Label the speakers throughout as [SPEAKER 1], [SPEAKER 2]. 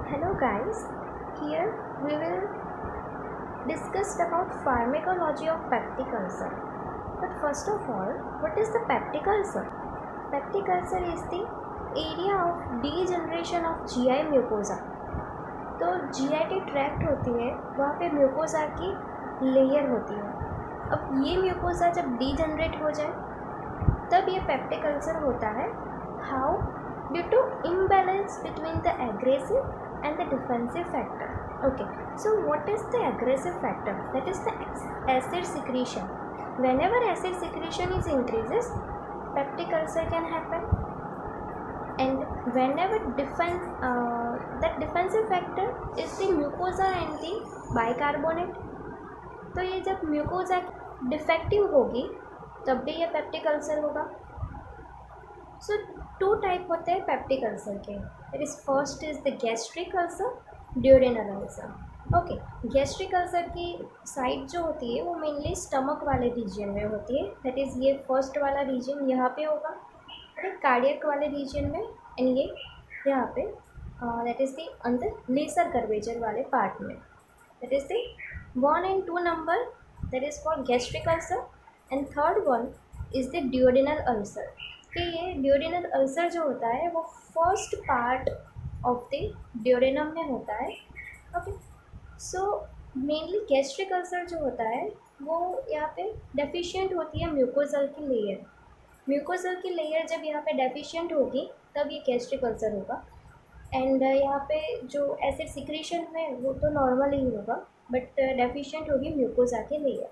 [SPEAKER 1] Hello guys, here we will discuss about pharmacology of peptic ulcer. But first of all, what is the peptic ulcer? Peptic ulcer is the area of degeneration of GI mucosa. तो GI tract होती है, वहाँ पे mucosa की layer होती है. अब ये म्यूकोसा जब डीजनरेट हो जाए तब ये पेप्टिक अल्सर होता है. How? Due to imbalance between the aggressive and the defensive factor. Okay, so what is the aggressive factor? That is the acid secretion. Whenever acid secretion is increases, peptic ulcer can happen. And whenever that defensive factor is the mucosa and the bicarbonate. तो ये जब mucosa defective होगी तब भी ये peptic ulcer होगा. सो to type होते हैं पेप्टिक अल्सर के. It is first is the gastric ulcer, duodenal ulcer. Okay, gastric ulcer की साइट जो होती है वो मेनली स्टमक वाले रीजन में होती है. दैट इज़ ये फर्स्ट वाला रीजन यहाँ पे होगा, कार्डियक वाले रीजन में, एंड ये यहाँ पे दैट इज़ द अंदर लेसर कर्वेचर वाले पार्ट में. That is the 1 and 2 number, that is for gastric ulcer, and third one is the duodenal ulcer. कि ये duodenal ulcer जो होता है वो first part of the duodenum में होता है. Okay, so mainly gastric ulcer जो होता है वो यहाँ पे डेफिशिएंट होती है म्यूकोजल की लेयर. म्यूकोजल की लेयर जब यहाँ पे डेफिशिएंट होगी तब ये गैस्ट्रिक अल्सर होगा. एंड यहाँ पे जो एसिड सिक्रीशन है वो तो नॉर्मल ही होगा, बट डेफिशिएंट होगी म्यूकोसा की लेयर.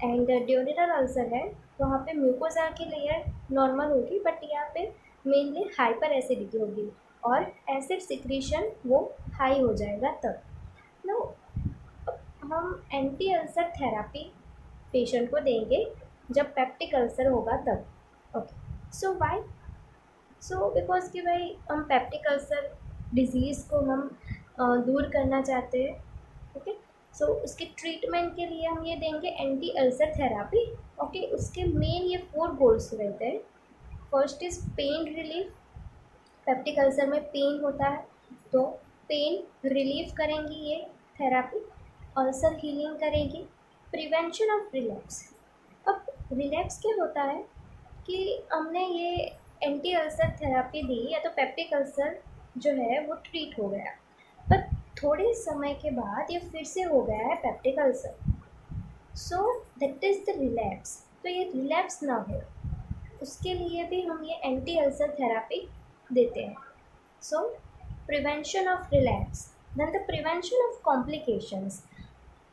[SPEAKER 1] एंड ड्यूडेनल अल्सर है, वहाँ पे म्यूकोसा की लेयर नॉर्मल होगी, बट यहाँ पे मेनली हाइपर एसिडिटी होगी और एसिड सिक्रीशन वो हाई हो जाएगा तब. नो, हम एंटी अल्सर थेरापी पेशेंट को देंगे जब पेप्टिक अल्सर होगा तब. Okay, so why? So because कि भाई हम पेप्टिक अल्सर डिज़ीज़ को हम दूर करना चाहते हैं. ओके, सो उसके ट्रीटमेंट के लिए हम ये देंगे एंटी अल्सर थेरापी. ओके, उसके मेन ये 4 गोल्स रहते हैं. First is pain relief. Peptic ulcer में पेन होता है तो पेन रिलीफ करेंगी ये थेरापी. अल्सर हीलिंग करेगी. Prevention of relapse. अब रिलैप्स क्या होता है कि हमने ये एंटी अल्सर थेरापी दी या तो पेप्टिक अल्सर जो है वो ट्रीट हो गया, पर थोड़े समय के बाद ये फिर से हो गया है peptic ulcer. So that is the relapse. तो ये रिलैप्स ना हो उसके लिए भी हम ये एंटी अल्सर थेरापी देते हैं. So prevention of relapse. Then the prevention of complications.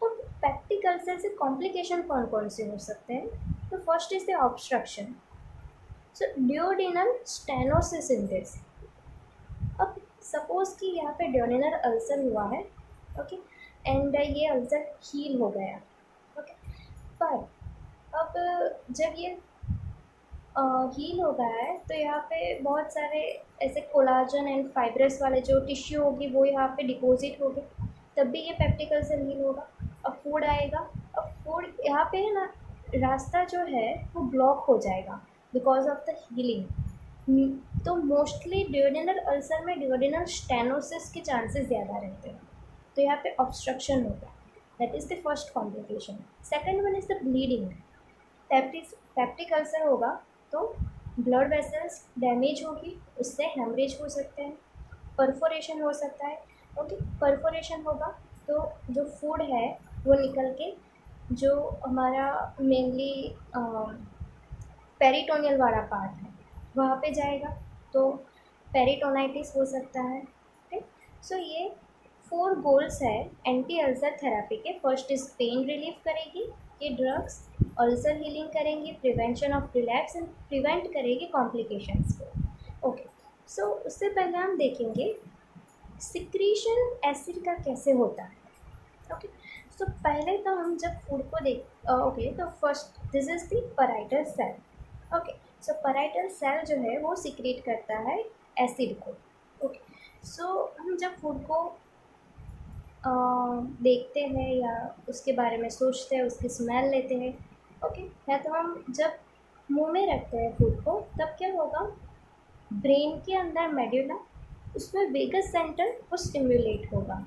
[SPEAKER 1] तो पेप्टिक अल्सर से कॉम्प्लिकेशन कौन कौन से हो सकते हैं? तो first is the obstruction. So duodenal stenosis in this. अब सपोज़ कि यहाँ पे duodenal अल्सर हुआ है, ओके, एंड ये अल्सर हील हो गया. ओके, पर अब जब ये हील हो गया है तो यहाँ पे बहुत सारे ऐसे कोलाजन एंड फाइब्रस वाले जो टिश्यू होगी वो यहाँ पे डिपॉजिट होगी, तब भी ये पेप्टिक अल्सर हील होगा. अब फूड आएगा. अब फूड यहाँ पे है ना, रास्ता जो है वो ब्लॉक हो जाएगा बिकॉज ऑफ द हीलिंग. तो मोस्टली ड्यूडेनल अल्सर में ड्यूडेनल स्टेनोसिस के चांसेस ज़्यादा रहते हैं, तो यहाँ पे ऑब्स्ट्रक्शन होगा. That is the first complication. Second one is the bleeding. Peptic ulcer होगा तो ब्लड वेसल्स डैमेज होगी, उससे हेमरेज हो सकते हैं, परफोरेशन हो सकता है. ओके, परफोरेशन होगा तो जो फूड है वो निकल के जो हमारा मेनली पेरिटोनियल वाला पार्ट है वहाँ पे जाएगा, तो पेरिटोनाइटिस हो सकता है. ठीक, सो ये 4 गोल्स है एंटी अल्सर थेरापी के. फर्स्ट इज पेन रिलीफ करेगी ये ड्रग्स, अल्सर हीलिंग करेंगी, prevention of relapse and prevent करेगी कॉम्प्लिकेशंस को. ओके, सो उससे पहले हम देखेंगे सिक्रीशन एसिड का कैसे होता है. ओके, सो पहले तो हम जब फूड को ओके, तो first this is the parietal cell. Okay, so parietal cell जो है वो सिक्रीट करता है एसिड को. ओके, सो हम जब फूड को देखते हैं या उसके बारे में सोचते हैं, उसकी स्मेल लेते हैं. ओके, या तो हम जब मुंह में रखते हैं फूड को तब क्या होगा, ब्रेन के अंदर मेडुला उसमें वेगस सेंटर वो स्टिमुलेट होगा।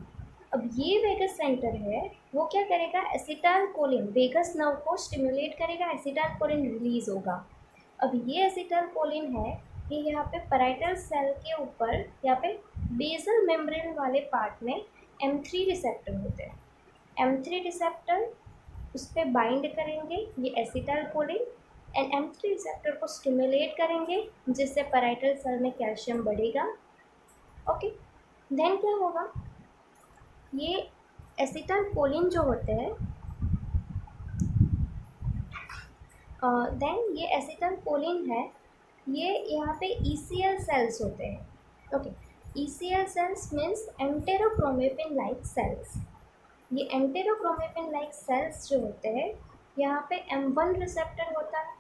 [SPEAKER 1] अब ये वेगस सेंटर है वो क्या करेगा, एसिटाइलकोलिन, वेगस नर्व को स्टिमुलेट करेगा, एसिटाइलकोलिन रिलीज होगा। अब ये एसिटाइलकोलिन है ये यहाँ पे पैराइटल सेल के ऊपर यहाँ पे बेसल मेम्ब्रेन वाले पार्ट में M3 रिसेप्टर होते हैं। M3 रिसेप्टर उस पर बाइंड करेंगे ये एसिटाइलकोलिन एंड M3 रिसेप्टर को स्टिमुलेट करेंगे जिससे पैराइटल सेल में कैल्शियम बढ़ेगा। ओके, देन क्या होगा, ये एसिटाइलकोलिन जो होते हैं देन ये एसिटाइलकोलिन है ये यहाँ पे ECL सेल्स होते हैं। Okay, ECL cells means enterochromaffin like cells. ये एंटेरोक्रोमेटिन लाइक सेल्स जो होते हैं यहाँ पे M1 रिसेप्टर होता है,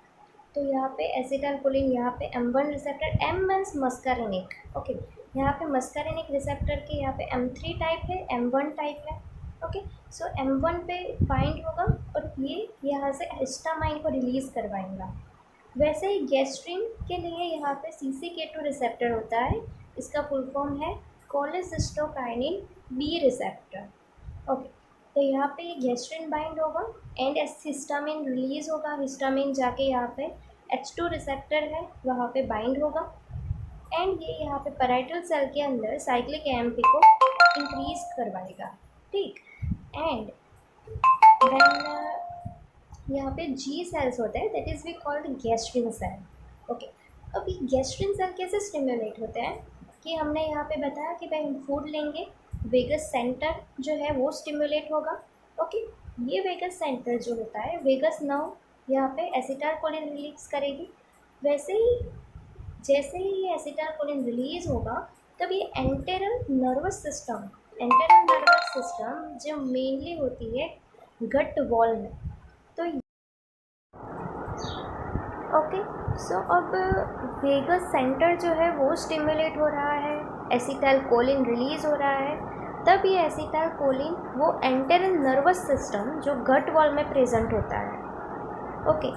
[SPEAKER 1] तो यहाँ पे एसिटाइलकोलिन यहाँ पे M1 receptor, M means muscarinic. Okay, यहाँ पे मस्कारिनिक रिसेप्टर के यहाँ पे M3 टाइप है, M1 टाइप है। ओके, सो M1 पे बाइंड होगा और ये यहाँ से हिस्टामाइन को रिलीज़ करवाएगा। वैसे ही गैस्ट्रिन के लिए यहाँ पे CCK2 रिसेप्टर होता है, इसका फुल फॉर्म है कोलेसिस्टोकाइनिन B रिसेप्टर। ओके, तो यहाँ पे ये गैस्ट्रिन बाइंड होगा एंड हिस्टामिन रिलीज होगा, हिस्टामिन जाके यहाँ पे H2 रिसेप्टर है वहाँ पे बाइंड होगा एंड ये यहाँ पे पैराइटल सेल के अंदर साइक्लिक AMP को इंक्रीज करवाएगा। ठीक, एंड देन यहाँ पे G सेल्स होते हैं, that is we called gastrin cell. Okay, अब ये गैस्ट्रिन सेल कैसे स्टिमुलेट होते हैं कि हमने यहाँ पे बताया कि भाई हम फूड लेंगे, वेगस सेंटर जो है वो स्टिमुलेट होगा। ओके, ये वेगस सेंटर जो होता है, वेगस नर्व यहाँ पे एसिटाइलकोलिन रिलीज करेगी। वैसे ही जैसे ही ये एसिटाइलकोलिन रिलीज होगा तब ये एंटेरल नर्वस सिस्टम जो मेनली होती है गट वॉल में, तो ओके, सो अब वेगस सेंटर जो है वो स्टिमुलेट हो रहा है, एसिटाइलकोलिन रिलीज़ हो रहा है, तब ये एसिटाइलकोलिन वो एंटेरल नर्वस सिस्टम जो गट वॉल में प्रेजेंट होता है। ओके,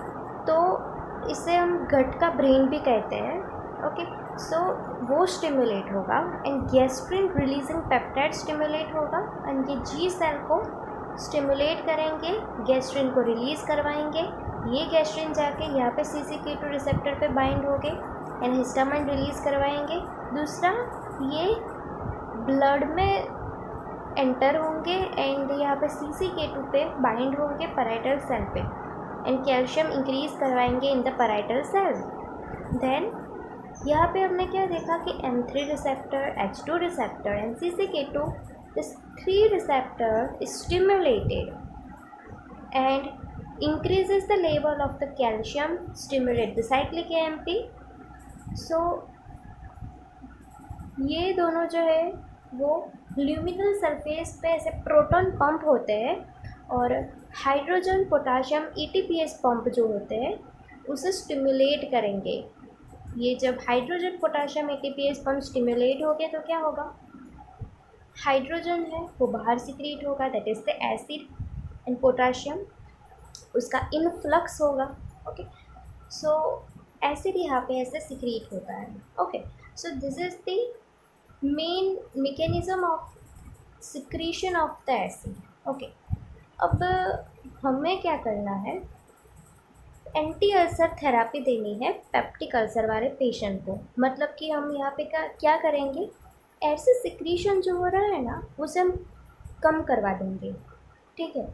[SPEAKER 1] तो इसे हम गट का ब्रेन भी कहते हैं। ओके, सो वो स्टिमुलेट होगा and gastrin releasing peptide stimulate होगा एंड ये G सेल को स्टिमुलेट करेंगे, गैस्ट्रिन को रिलीज़ करवाएंगे। ये गैस्ट्रिन जाके यहाँ पे CCK2 रिसेप्टर पे बाइंड होंगे एंड हिस्टामाइन रिलीज़ करवाएंगे। दूसरा, ये ब्लड में एंटर होंगे एंड यहाँ पे CCK2 पे बाइंड होंगे पैराइटल सेल पे एंड कैल्शियम इंक्रीज़ करवाएंगे in the parietal cell. Then यहाँ पे हमने क्या देखा कि M3 receptor, H2 receptor and CCK2, this 3 receptor is stimulated and increases the level of the calcium, stimulate the cyclic AMP. So ये दोनों जो है वो ल्यूमिनल सरफेस पे ऐसे प्रोटॉन पंप होते हैं और हाइड्रोजन पोटाशियम ATPase पंप जो होते हैं उसे स्टिमुलेट करेंगे। ये जब hydrogen potassium ATPase pump stimulate हो गए तो क्या होगा, हाइड्रोजन है वो बाहर सिक्रीट होगा, that is the acid and potassium उसका इनफ्लक्स होगा। ओके, सो एसिड यहाँ पे ऐसे सिक्रीट होता है। Okay, so this is the main mechanism of secretion of the acid. Okay, अब हमें क्या करना है, एंटी अल्सर थेरापी देनी है पेप्टिक अल्सर वाले पेशेंट को। मतलब कि हम यहाँ पे क्या करेंगे, ऐसे सिक्रीशन जो हो रहा है ना उसे हम कम करवा देंगे। ठीक है,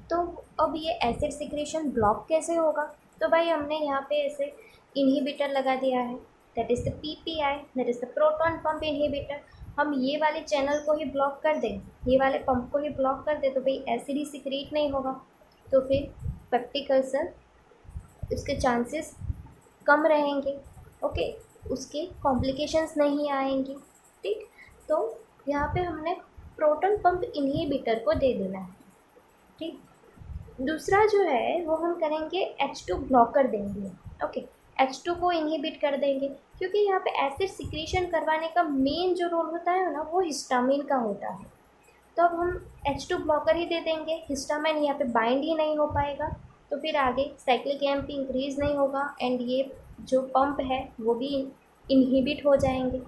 [SPEAKER 1] तो अब ये एसिड सिक्रीशन ब्लॉक कैसे होगा, तो भाई हमने यहाँ पे ऐसे इनहिबिटर लगा दिया है, that is the PPI, that is the proton pump inhibitor. हम ये वाले चैनल को ही ब्लॉक कर दें, ये वाले पंप को ही ब्लॉक कर दें तो भाई एसिड ही सिक्रीट नहीं होगा, तो फिर पेप्टिक अल्सर इसके चांसेस कम रहेंगे। ओके, उसके कॉम्प्लिकेशंस नहीं आएंगी। ठीक, तो यहाँ पे हमने प्रोटॉन पंप इनहिबिटर को दे देना है। ठीक, दूसरा जो है वो हम करेंगे H2 ब्लॉकर देंगे। ओके, H2 को इनहिबिट कर देंगे क्योंकि यहाँ पे एसिड सिक्रीशन करवाने का मेन जो रोल होता है ना वो हिस्टामिन का होता है। तो अब हम H2 ब्लॉकर ही दे देंगे, हिस्टामिन यहाँ पे बाइंड ही नहीं हो पाएगा, तो फिर आगे साइक्लिक AMP इंक्रीज़ नहीं होगा एंड ये जो पंप है वो भी इनहिबिट हो जाएंगे।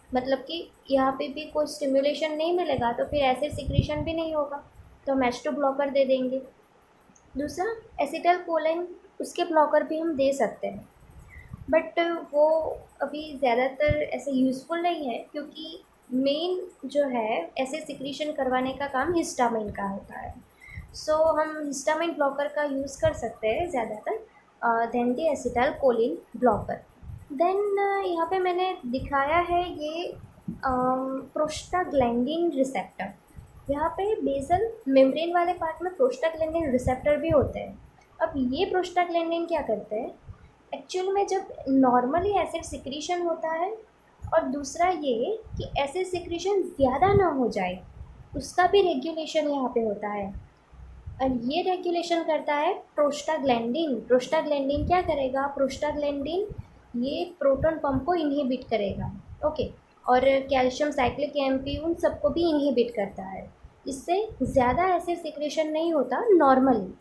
[SPEAKER 1] मतलब कि यहाँ पे भी कोई स्टिमुलेशन नहीं मिलेगा तो फिर एसिड सिक्रीशन भी नहीं होगा, तो हम H2 ब्लॉकर दे देंगे। दूसरा एसिटल कोलिन, उसके ब्लॉकर भी हम दे सकते हैं, बट वो अभी ज़्यादातर ऐसे यूज़फुल नहीं है, क्योंकि मेन जो है एसिड सिक्रीशन करवाने का काम हिस्टामिन का होता है। सो हम हिस्टामिन ब्लॉकर का यूज़ कर सकते हैं ज़्यादातर then the acetylcholine blocker. Then यहाँ पे मैंने दिखाया है ये प्रोस्टाग्लैंडिन रिसेप्टर। यहाँ पे बेसल मेम्ब्रेन वाले पार्ट में प्रोस्टाग्लैंडिन रिसेप्टर भी होते हैं। अब ये प्रोस्टाग्लैंडिन क्या करते हैं, एक्चुअल में जब नॉर्मली एसिड सिक्रीशन होता है, और दूसरा ये कि एसिड सिक्रीशन ज़्यादा ना हो जाए, उसका भी रेगुलेशन यहाँ पे होता है। और ये रेगुलेशन करता है प्रोस्टाग्लैंडिन। प्रोस्टाग्लैंडिन क्या करेगा, प्रोस्टाग्लैंडिन ये प्रोटॉन पंप को इनहिबिट करेगा, ओके, और कैल्शियम साइक्लिक एमपी उन सबको भी इनहिबिट करता है। इससे ज़्यादा एसिड सिक्रेशन नहीं होता नॉर्मली।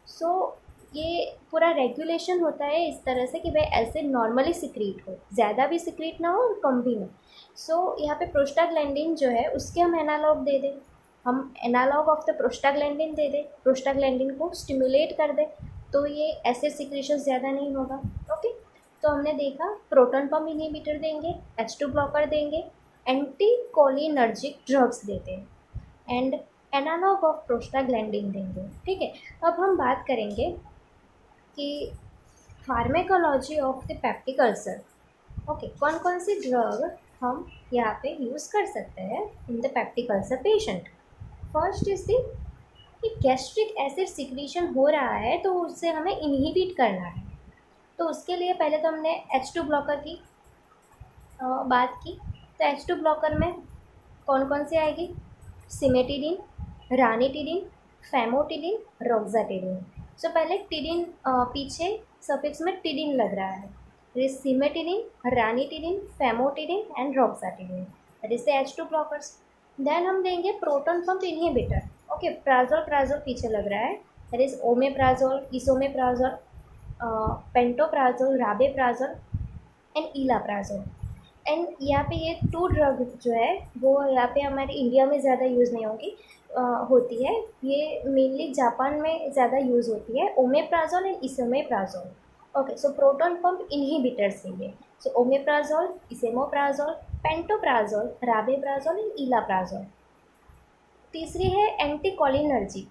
[SPEAKER 1] सो ये पूरा रेगुलेशन होता है इस तरह से कि भाई एसिड नॉर्मली सिक्रीट हो, ज़्यादा भी सिक्रीट ना हो और कम भी ना। सो यहाँ पे प्रोस्टाग्लैंडिन जो है उसके हम एनालॉग दे दें, हम एनालॉग ऑफ द प्रोस्टाग्लैंडिन दे दें, प्रोस्टाग्लैंडिन को स्टिमुलेट कर दें, तो ये एसिड सिक्रेशन ज़्यादा नहीं होगा, ओके। तो हमने देखा प्रोटॉन पंप इनहिबिटर देंगे, H2 ब्लॉकर देंगे, एंटी कोलिनर्जिक ड्रग्स देते हैं एंड एनालॉग ऑफ प्रोस्टाग्लैंडिन देंगे, ठीक है। अब हम बात करेंगे कि pharmacology of the peptic ulcer, okay, कौन कौन सी ड्रग हम यहाँ पे यूज़ कर सकते हैं in the peptic ulcer patient. First is the कि गैस्ट्रिक एसिड सिक्रीशन हो रहा है तो उससे हमें इनहिबिट करना है, तो उसके लिए पहले तो हमने H2 ब्लॉकर की बात की। तो H2 ब्लॉकर में कौन कौन सी आएगी, सिमेटिडिन, रानिटिडिन, फैमोटिडिन, रोक्साटिडिन। सो पहले टिडिन पीछे सफिक्स में टिडिन लग रहा है, cimetidine, ranitidine, famotidine and roxatidine, that is the H2 blockers. Then हम देंगे proton pump inhibitor, okay, prazole पीछे लग रहा है, that is omeprazole, esomeprazole, pantoprazole, rabeprazole and ilaprazole. And यहाँ पे ये 2 ड्रग जो है वो यहाँ पे हमारे इंडिया में ज़्यादा यूज़ नहीं होती है, ये मेनली जापान में ज़्यादा यूज़ होती है, omeprazole and esomeprazole, okay. So proton pump inhibitors ये, so omeprazole, esomeprazole, pantoprazole, rabeprazole and ilaprazole. तीसरी है एंटीकोलिनर्जिक।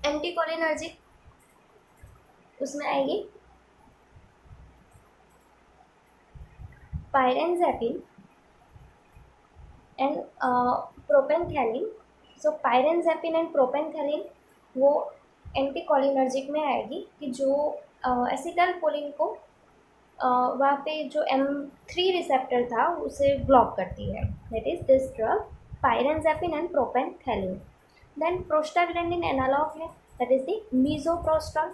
[SPEAKER 1] एंटीकोलिनर्जिक उसमें आएगी पायरेनज़ेपिन एंड प्रोपेनथैलिन। सो पायरेनज़ेपिन एंड प्रोपेनथैलिन वो एंटीकोलिनर्जिक में आएगी कि जो एसिटाइल कोलिन को वहाँ पे जो M3 रिसेप्टर था उसे ब्लॉक करती है, that is this drug pirenzepine and propantheline. Then prostaglandin analogue है, that is the misoprostol,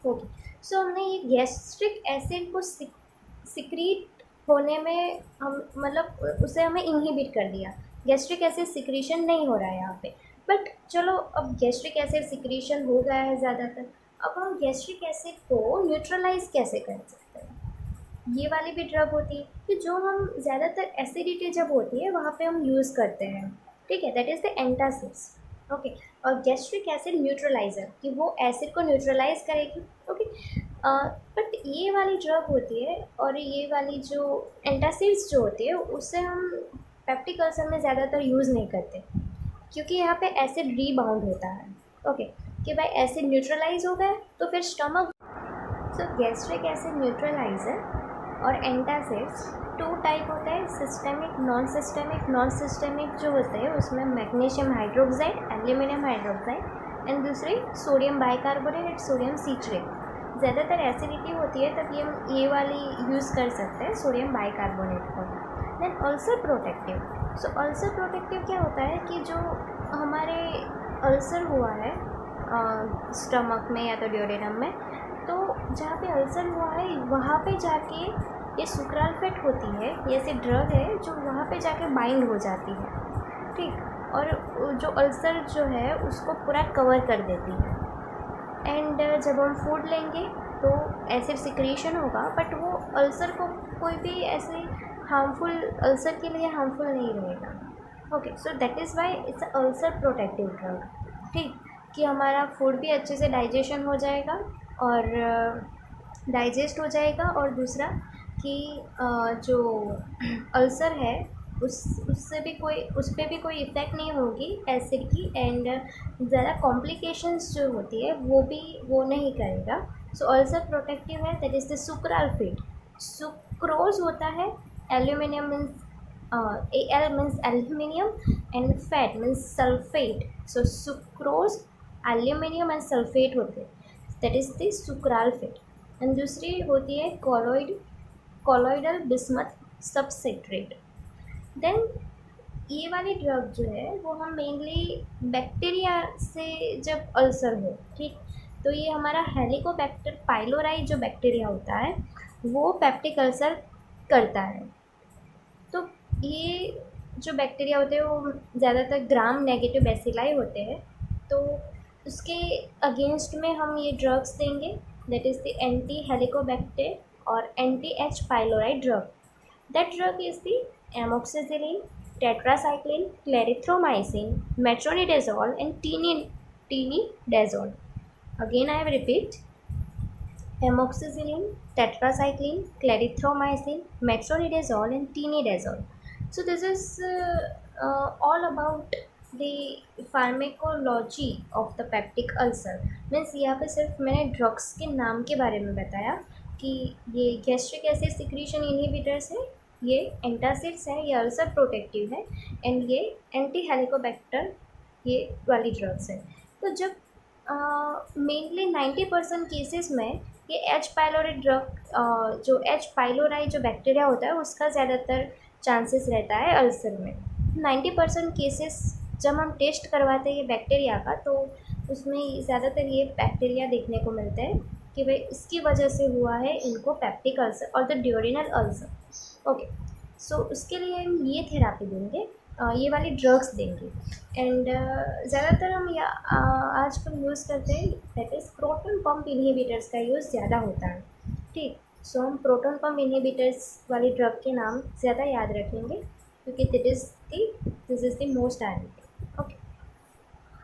[SPEAKER 1] okay. So हमने ये गैस्ट्रिक एसिड को सिक्रीट होने में हम मतलब उसे हमें इनहिबिट कर दिया, गैस्ट्रिक एसिड सिक्रीशन नहीं हो रहा है यहाँ पे। बट चलो अब गैस्ट्रिक एसिड सिक्रीशन हो गया है ज़्यादातर, अब हम गैस्ट्रिक एसिड को न्यूट्रलाइज कैसे कर सकते हैं। ये वाली भी ड्रग होती है कि जो हम ज़्यादातर एसिडिटी जब होती है वहाँ पे हम यूज़ करते हैं, ठीक है, that is the antacids, okay. और गैस्ट्रिक एसिड न्यूट्रलाइज़र कि वो एसिड को न्यूट्रलाइज करेगी, ओके। बट ये वाली ड्रग होती है और ये वाली जो एंटासिड्स जो होती है उससे हम पेप्टिक अल्सर में ज़्यादातर यूज़ नहीं करते, क्योंकि यहाँ पे एसिड रीबाउंड होता है, ओके, कि भाई एसिड न्यूट्रलाइज हो गया तो फिर stomach. So gastric acid neutraliser और एंटासिड्स 2 टाइप होते हैं, systemic, non systemic. Non systemic जो होते हैं उसमें magnesium hydroxide, aluminium hydroxide and दूसरी सोडियम बाइकार्बोनेट, सोडियम सिट्रेट। ज़्यादातर एसिडिटी होती है तब ये वाली यूज़ कर सकते हैं, सोडियम बाइकार्बोनेट को। Then ulcer protective. So ulcer protective क्या होता है कि जो हमारे अल्सर हुआ है स्टमक में या तो ड्यूडेनम में, तो जहाँ पे अल्सर हुआ है वहाँ पे जाके ये सुक्राल्फेट होती है, ये ऐसी ड्रग है जो वहाँ पे जाके बाइंड हो जाती है, ठीक, और जो अल्सर जो है उसको पूरा कवर कर देती है। एंड जब हम फूड लेंगे तो एसिड सिक्रीशन होगा, बट वो अल्सर को कोई भी ऐसे हार्मफुल, अल्सर के लिए हार्मफुल नहीं रहेगा। Okay, so that is why it's ulcer protective drug. ठीक, कि हमारा फूड भी अच्छे से डाइजेशन हो जाएगा और डाइजेस्ट हो जाएगा, और दूसरा कि जो अल्सर है उससे भी कोई, उस पर भी कोई इफ़ेक्ट नहीं होगी एसिड की, एंड ज़्यादा कॉम्प्लिकेशंस जो होती है वो नहीं करेगा। सो अल्सर प्रोटेक्टिव है, that is the sucralfate. Sucrose होता है, aluminium means Al means aluminium and fat means sulfate. So sucrose, aluminium and sulfate होते हैं, that is the sucralfate. And दूसरी होती है कॉलोइडल बिस्मथ सबसेट्रेट। देन ये वाली ड्रग जो है वो हम मेनली बैक्टीरिया से जब अल्सर हो, ठीक, तो ये हमारा हेलिकोबैक्टर पाइलोराई जो बैक्टीरिया होता है वो पेप्टिक अल्सर करता है। तो ये जो बैक्टीरिया होते हैं वो ज़्यादातर ग्राम नेगेटिव बैसिलाई होते हैं, तो उसके अगेंस्ट में हम ये ड्रग्स देंगे, that is the anti helicobacter और anti H pylori drug. That drug is the amoxicillin, tetracycline, clarithromycin, metronidazole and tinidazole. Again I will repeat, amoxicillin, tetracycline, clarithromycin, metronidazole and tinidazole. So this is all about the pharmacology of the peptic ulcer. Means यहाँ पे सिर्फ मैंने drugs के नाम के बारे में बताया कि ये गैस्ट्रिक एसिड सिक्रीशन इनहिबिटर्स है, ये एंटासिड्स है, ये अल्सर प्रोटेक्टिव है, एंड ये एंटी हेलिकोबैक्टर ये वाली ड्रग्स है। तो जब मेनली 90% केसेस में ये एच पाइलोरी ड्रग, जो एच पाइलोराई जो बैक्टीरिया होता है उसका ज़्यादातर चांसेस रहता है अल्सर में। 90% केसेस जब हम टेस्ट करवाते हैं ये बैक्टीरिया का, तो उसमें ज़्यादातर ये बैक्टीरिया देखने को मिलते हैं कि भाई इसकी वजह से हुआ है इनको पेप्टिक अल्सर और द ड्यूरिनल अल्सर। ओके, सो उसके लिए हम ये थेरापी देंगे, ये वाली ड्रग्स देंगे। एंड ज़्यादातर हम आजकल यूज़ करते हैं, that is proton pump inhibitors का यूज़ ज़्यादा होता है। ठीक, सो हम प्रोटॉन पंप इनहिबिटर्स वाली ड्रग के नाम ज़्यादा याद रखेंगे क्योंकि दिस इज़ द मोस्ट